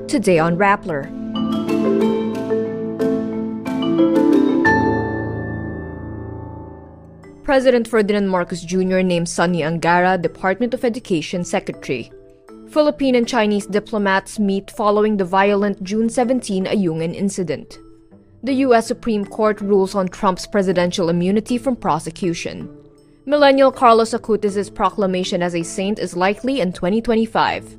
Today on Rappler. President Ferdinand Marcos Jr. named Sonny Angara Department of Education Secretary. Philippine and Chinese diplomats meet following the violent June 17 Ayungin incident. The U.S. Supreme Court rules on Trump's presidential immunity from prosecution. Millennial Carlo Acutis' proclamation as a saint is likely in 2025.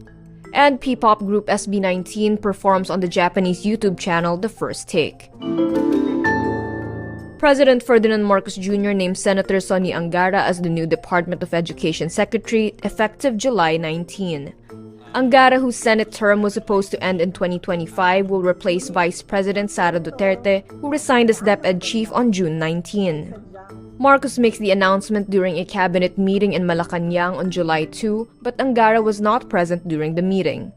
And P-pop group SB19 performs on the Japanese YouTube channel The First Take. President Ferdinand Marcos Jr. named Senator Sonny Angara as the new Department of Education Secretary effective July 19. Angara, whose Senate term was supposed to end in 2025, will replace Vice President Sara Duterte, who resigned as DepEd chief on June 19. Marcos makes the announcement during a cabinet meeting in Malacanang on July 2, but Angara was not present during the meeting.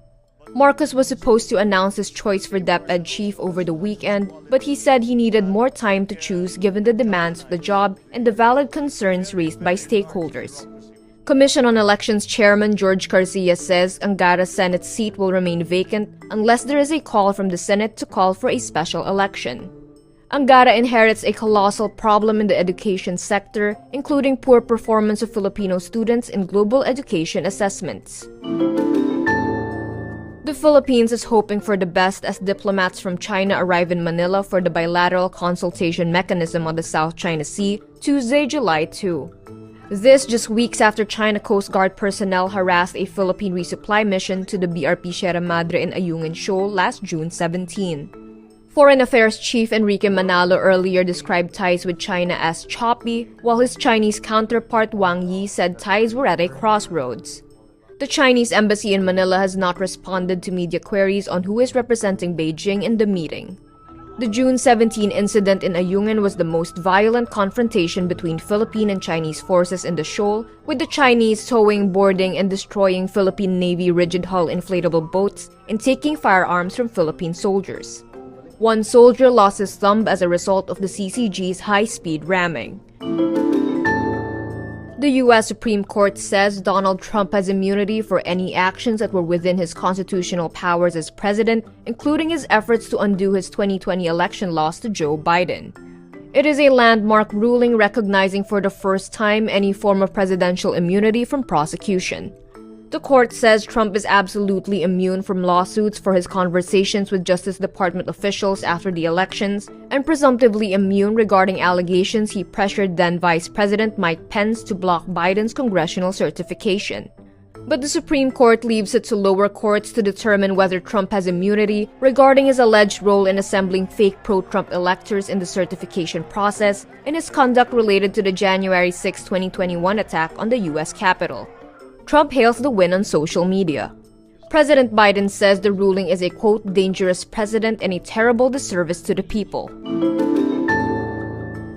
Marcos was supposed to announce his choice for DepEd chief over the weekend, but he said he needed more time to choose given the demands of the job and the valid concerns raised by stakeholders. Commission on Elections Chairman George Garcia says Angara's Senate seat will remain vacant unless there is a call from the Senate to call for a special election. Angara inherits a colossal problem in the education sector, including poor performance of Filipino students in global education assessments. The Philippines is hoping for the best as diplomats from China arrive in Manila for the bilateral consultation mechanism on the South China Sea, Tuesday, July 2. This just weeks after China Coast Guard personnel harassed a Philippine resupply mission to the BRP Sierra Madre in Ayungin Shoal last June 17. Foreign Affairs Chief Enrique Manalo earlier described ties with China as choppy, while his Chinese counterpart Wang Yi said ties were at a crossroads. The Chinese embassy in Manila has not responded to media queries on who is representing Beijing in the meeting. The June 17 incident in Ayungin was the most violent confrontation between Philippine and Chinese forces in the shoal, with the Chinese towing, boarding, and destroying Philippine Navy rigid-hull inflatable boats and taking firearms from Philippine soldiers. One soldier lost his thumb as a result of the CCG's high-speed ramming. The U.S. Supreme Court says Donald Trump has immunity for any actions that were within his constitutional powers as president, including his efforts to undo his 2020 election loss to Joe Biden. It is a landmark ruling recognizing for the first time any form of presidential immunity from prosecution. The court says Trump is absolutely immune from lawsuits for his conversations with Justice Department officials after the elections, and presumptively immune regarding allegations he pressured then Vice President Mike Pence to block Biden's congressional certification. But the Supreme Court leaves it to lower courts to determine whether Trump has immunity regarding his alleged role in assembling fake pro-Trump electors in the certification process and his conduct related to the January 6, 2021 attack on the U.S. Capitol. Trump hails the win on social media. President Biden says the ruling is a, quote, dangerous precedent and a terrible disservice to the people.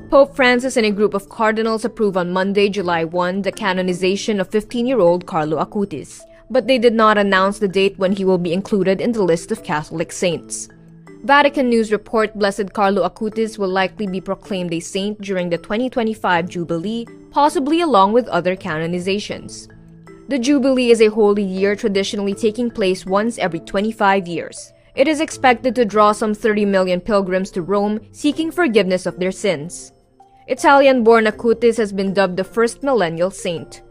Pope Francis and a group of cardinals approved on Monday, July 1, the canonization of 15-year-old Carlo Acutis, but they did not announce the date when he will be included in the list of Catholic saints. Vatican News report Blessed Carlo Acutis will likely be proclaimed a saint during the 2025 Jubilee, possibly along with other canonizations. The Jubilee is a holy year traditionally taking place once every 25 years. It is expected to draw some 30 million pilgrims to Rome seeking forgiveness of their sins. Italian-born Acutis has been dubbed the first millennial saint.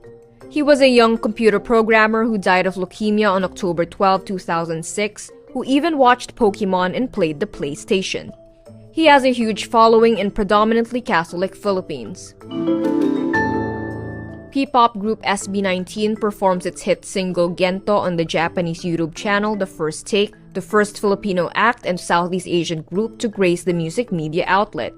He was a young computer programmer who died of leukemia on October 12, 2006, who even watched Pokemon and played the PlayStation. He has a huge following in predominantly Catholic Philippines. P-pop group SB19 performs its hit single Gento on the Japanese YouTube channel The First Take, the first Filipino act and Southeast Asian group to grace the music media outlet.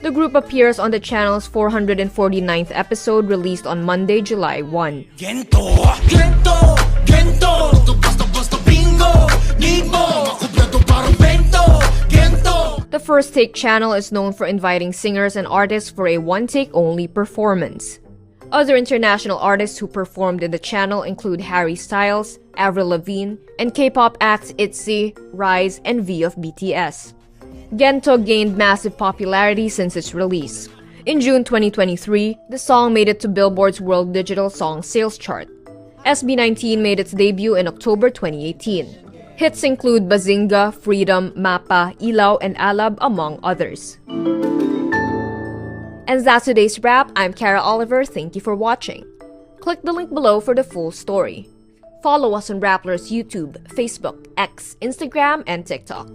The group appears on the channel's 449th episode released on Monday, July 1. Gento, Gento, Gento, basta basta bingo, need mo, makumpleto parang bento, Gento. The First Take channel is known for inviting singers and artists for a one-take-only performance. Other international artists who performed in the channel include Harry Styles, Avril Lavigne, and K-pop acts ITZY, Rise, and V of BTS. Gento gained massive popularity since its release. In June 2023, the song made it to Billboard's World Digital Song Sales chart. SB19 made its debut in October 2018. Hits include Bazinga, Freedom, Mapa, Ilaw, and Alab, among others. And that's today's wrap. I'm Kara Oliver. Thank you for watching. Click the link below for the full story. Follow us on Rappler's YouTube, Facebook, X, Instagram, and TikTok.